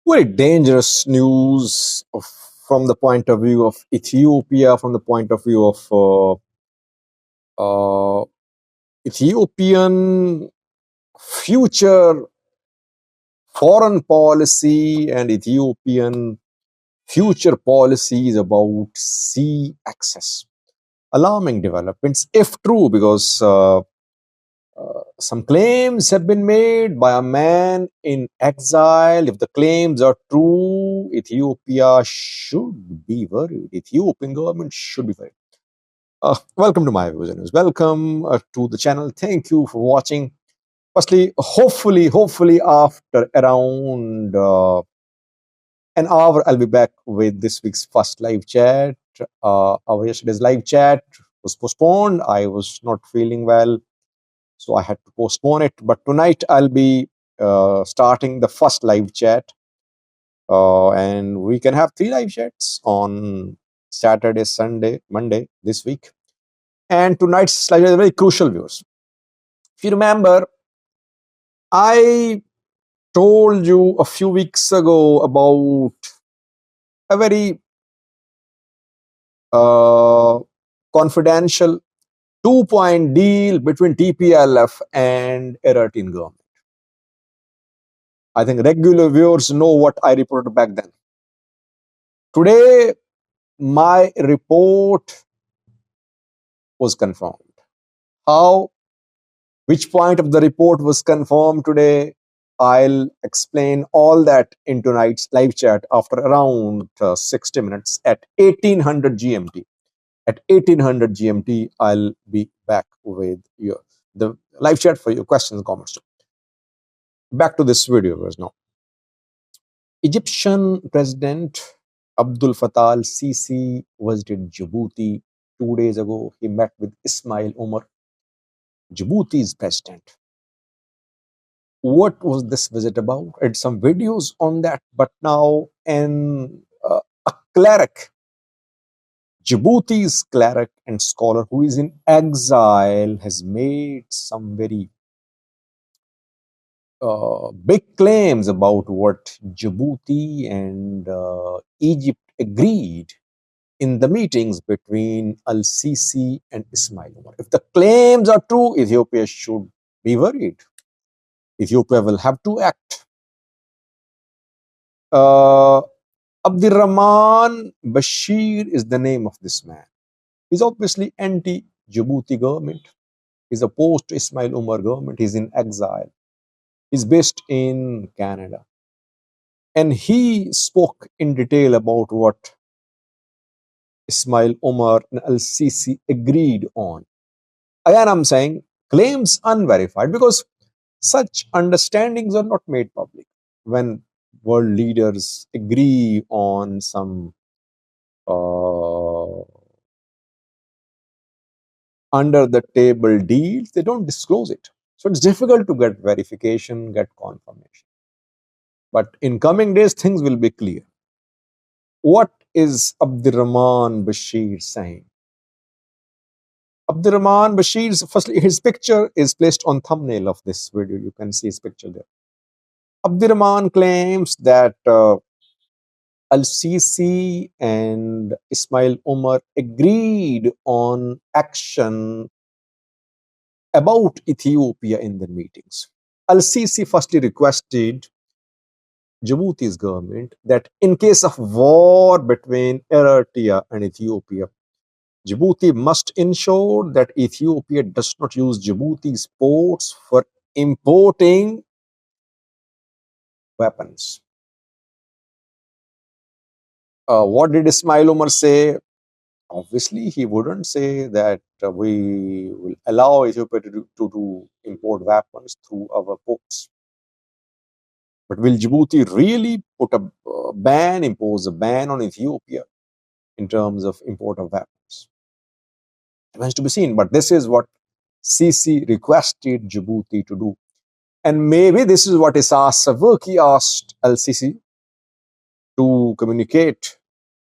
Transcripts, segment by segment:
Very dangerous news from the point of view of Ethiopia, from the point of view of uh, Ethiopian future foreign policy and Ethiopian future policies about sea access. Alarming developments, if true, because some claims have been made by a man in exile. If the claims are true, Ethiopia should be worried. Ethiopian government should be worried. Welcome to my viewers. Welcome to the channel. Thank you for watching. Firstly, hopefully, after around an hour, I'll be back with this week's first live chat. Our yesterday's live chat was postponed. I was not feeling well, so I had to postpone it. But tonight I'll be starting the first live chat, and we can have 3 live chats on Saturday, Sunday, Monday this week. And tonight's live is very crucial, viewers. If you remember, I told you a few weeks ago about a very confidential 2-point deal between TPLF and Eritrean government. I think regular viewers know what I reported back then. Today, my report was confirmed. How? Which point of the report was confirmed today? I'll explain all that in tonight's live chat after around 60 minutes at 1800 GMT. At 1800 GMT, I'll be back with the live chat for your questions and comments. Back to this video, guys. Now, Egyptian President Abdul Fattah al-Sisi visited Djibouti 2 days ago. He met with Ismail Omar, Djibouti's president. What was this visit about? I had some videos on that, but now a cleric, Djibouti's cleric and scholar who is in exile, has made some very big claims about what Djibouti and Egypt agreed in the meetings between al-Sisi and Ismail Omar. If the claims are true, Ethiopia should be worried. Ethiopia will have to act. Abdirrahman Bashir is the name of this man. He's obviously anti-Djibouti government. He's opposed to Ismail Omar government. He's in exile. He's based in Canada. And he spoke in detail about what Ismail Omar and al-Sisi agreed on. Again, I'm saying claims unverified because such understandings are not made public. When world leaders agree on some under the table deals, they don't disclose it. So it's difficult to get verification, get confirmation. But in coming days, things will be clear. What is Abdirrahman Bashir saying? Abdirrahman Bashir's, firstly, his picture is placed on thumbnail of this video. You can see his picture there. Abdirrahman claims that al-Sisi and Ismail Omar agreed on action about Ethiopia in the meetings. Al-Sisi firstly requested Djibouti's government that in case of war between Eritrea and Ethiopia, Djibouti must ensure that Ethiopia does not use Djibouti's ports for importing weapons. What did Ismail Omar say? Obviously, he wouldn't say that we will allow Ethiopia to import weapons through our ports. But will Djibouti really put a ban, impose a ban on Ethiopia in terms of import of weapons? Remains to be seen. But this is what Sisi requested Djibouti to do. And maybe this is what Isas Afwerki asked al-Sisi to communicate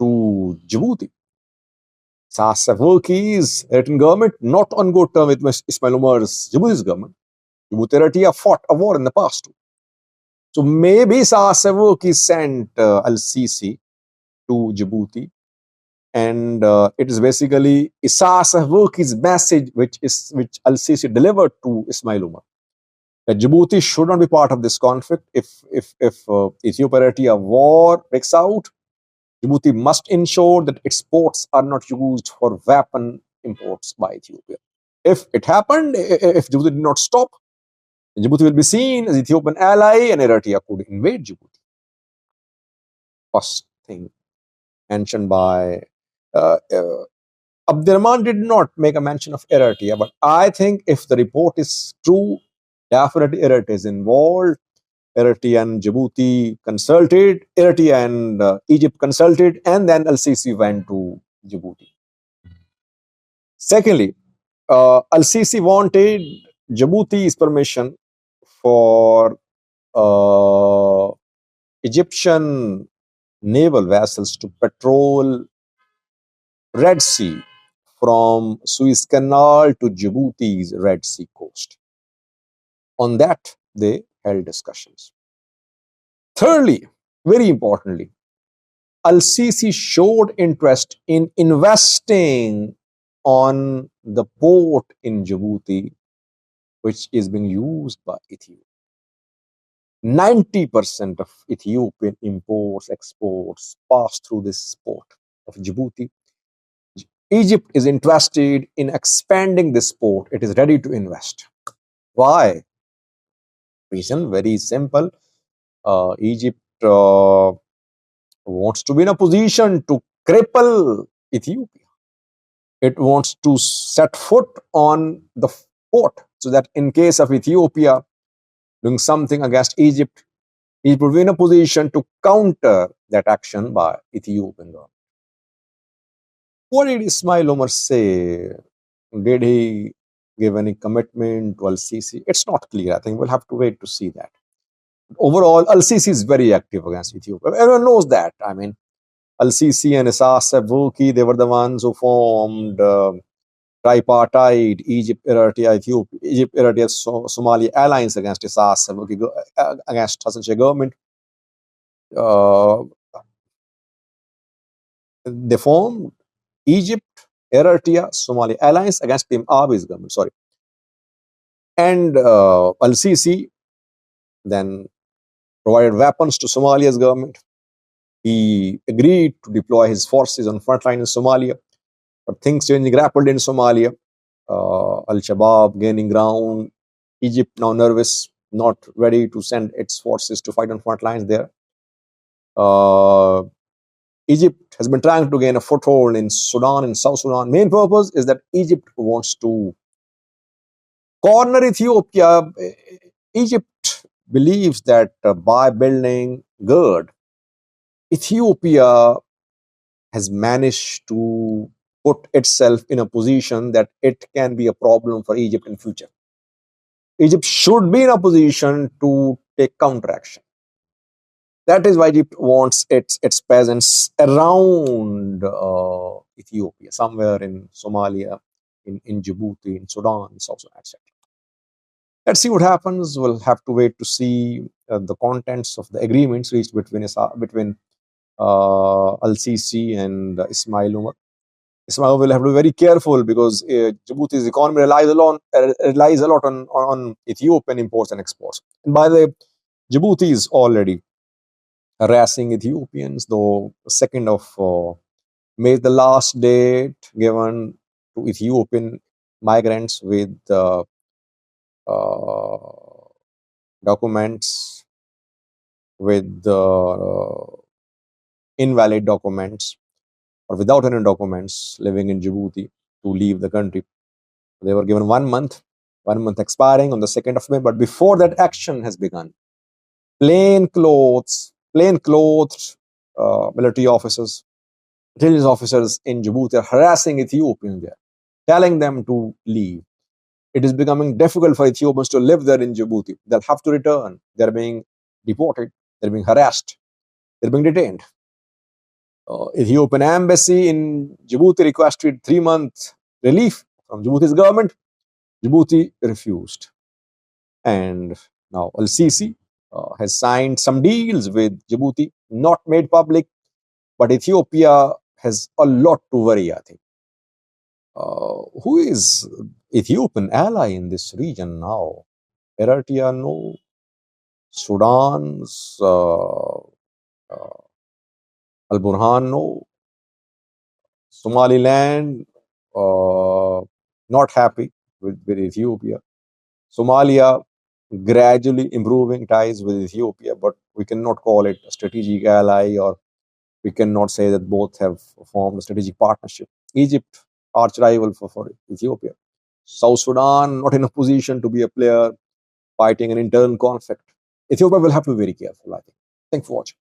to Djibouti. Isas Afwerki's Eritrean government not on good term with Ismail Omar's Djibouti's government. Djibouti Eritrea fought a war in the past too. So maybe Sasavuk sent Al-Sisi to Djibouti, and it is basically Isas Afwerki's message which Al-Sisi delivered to Ismail Umar, that Djibouti should not be part of this conflict. If Ethiopia war breaks out, Djibouti must ensure that its ports are not used for weapon imports by Ethiopia. If it happened, if Djibouti did not stop, Djibouti will be seen as Ethiopian ally and Eritrea could invade Djibouti. First thing mentioned by Abdurrahman did not make a mention of Eritrea, but I think if the report is true, definitely Eritrea is involved. Eritrea and Djibouti consulted, Eritrea and Egypt consulted, and then Al-Sisi went to Djibouti. Secondly, Al-Sisi wanted Djibouti's permission for Egyptian naval vessels to patrol Red Sea from Suez Canal to Djibouti's Red Sea coast. On that, they held discussions. Thirdly, very importantly, Al-Sisi showed interest in investing on the port in Djibouti, which is being used by Ethiopia. 90% of Ethiopian imports, exports pass through this port of Djibouti. Egypt is interested in expanding this port. It is ready to invest. Why? Reason very simple. Egypt wants to be in a position to cripple Ethiopia. It wants to set foot on the port so that in case of Ethiopia doing something against Egypt, Egypt will be in a position to counter that action by Ethiopian government. What did Ismail Omar say? Did he give any commitment to Al-Sisi? It's not clear. I think we'll have to wait to see that. Overall, Al-Sisi is very active against Ethiopia. Everyone knows that. I mean, Al-Sisi and Isas Afwerki, they were the ones who formed tripartite Egypt, Eritrea, Ethiopia, Egypt, Eritrea, Somalia alliance against Isas Afwerki, against Hassan Sheikh government. They formed Egypt, Eritrea, Somalia alliance against Tim Abi's government. Sorry. And Al-Sisi then provided weapons to Somalia's government. He agreed to deploy his forces on frontline in Somalia, but things changing rapidly in Somalia. Al-Shabaab gaining ground. Egypt now nervous, not ready to send its forces to fight on front lines there. Egypt has been trying to gain a foothold in Sudan and South Sudan. Main purpose is that Egypt wants to corner Ethiopia. Egypt believes that by building GERD, Ethiopia has managed to put itself in a position that it can be a problem for Egypt in future. Egypt should be in a position to take counteraction. That is why Egypt wants its presence around Ethiopia, somewhere in Somalia, in Djibouti, in Sudan, in South Sudan, etc. Let's see what happens. We'll have to wait to see the contents of the agreements reached between Al-Sisi and Ismail Omar. Ismail will have to be very careful because Djibouti's economy relies a lot on Ethiopian imports and exports. And by the way, Djibouti is already harassing Ethiopians, though 2nd of May is the last date given to Ethiopian migrants with documents, with invalid documents, or without any documents living in Djibouti to leave the country. They were given 1 month, 1 month expiring on the 2nd of May. But before that action has begun, plainclothed military officers, intelligence officers in Djibouti are harassing Ethiopians there, telling them to leave. It is becoming difficult for Ethiopians to live there in Djibouti. They'll have to return. They're being deported. They're being harassed. They're being detained. Ethiopian embassy in Djibouti requested 3-month relief from Djibouti's government. Djibouti refused. And now Al-Sisi has signed some deals with Djibouti, not made public, but Ethiopia has a lot to worry, I think. Who is Ethiopian ally in this region now? Eritrea, no. Sudan's Al Burhan, no. Somaliland, not happy with Ethiopia. Somalia, gradually improving ties with Ethiopia, but we cannot call it a strategic ally, or we cannot say that both have formed a strategic partnership. Egypt, arch rival for Ethiopia. South Sudan, not in a position to be a player, fighting an internal conflict. Ethiopia will have to be very careful, I think. Thanks for watching.